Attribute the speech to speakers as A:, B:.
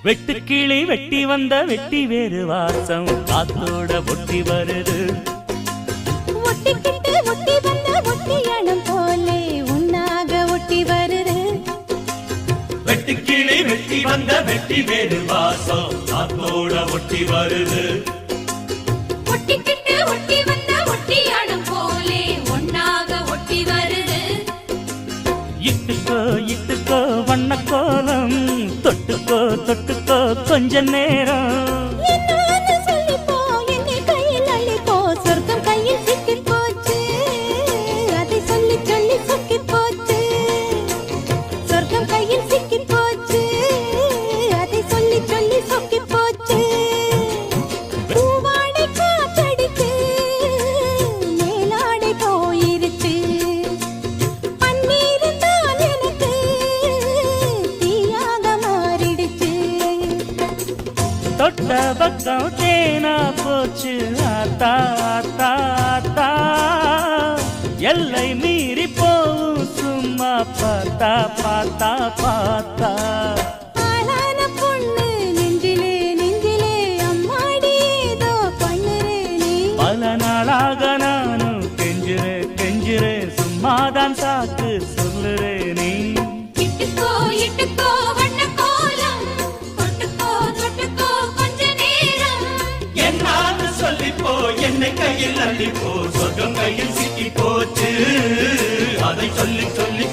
A: வெட்டுக்கிளி வெட்டி வந்த வெட்டி வேறு வாசம் காத்தோட ஒட்டி வருது.
B: ஒட்டிக்கிட்டு ஒட்டி வந்த ஒட்டியானம் போலே உன்னாக ஒட்டி வருது.
A: வெட்டுக்கிளி வெட்டி வந்த வெட்டி வேறு வாசம் காத்தோட ஒட்டி வருது.
B: ஒட்டிக்கிட்டு ஒட்டி வந்த ஒட்டியானம் போலே உன்னாக ஒட்டி வருது.
A: இட்டுக்கோ இட்டுக்கோ வண்ண கோலம் தொட்டுக்கோ தொட்டுக்கோ கொஞ்ச நேரம்.
B: என்னன்னு சொல்லிப்போ என்னை கையில் அள்ளிப்போ சொர்க்கம் கையில் சிக்கி போச்சு. அதை சொல்லி சொல்லி சொக்கி போச்சு. சொர்க்கம் கையில் சிக்கி போச்சு. அதை சொல்லி சொல்லி சொக்கி போச்சு. பூவாடை காத்தடிச்சு மேலாடை போயிருச்சு. பன்னீர் தான் எனக்கு தீயாக மாறிடுச்சு.
A: தொட்ட பக்கம் தேனா போச்சு ஆத்தா ஆத்தா ஆத்தா. எல்லை மீறி போவும் சும்மா பார்த்தா பார்த்தா பார்த்தா.
B: ஆளான பொண்ணு நெஞ்சிலே நெஞ்சிலே அம்மாடி ஏதோ பண்ணுறே நீ.
A: பல நாளாக நானும் கெஞ்சுறே கெஞ்சுறே சும்மாதான் சாக்கு சொல்லுறே நீ.
B: இட்டுக்கோ இட்டுக்கோ வண்ண கோலம் தொட்டுக்கோ தொட்டுக்கோ கொஞ்ச நேரம்.
A: என்னான்னு சொல்லிப்போ என்னை கையில் அள்ளிப்போ சொர்க்கம் கையில் சிக்கி போச்சு. அதை சொல்லி சொல்லி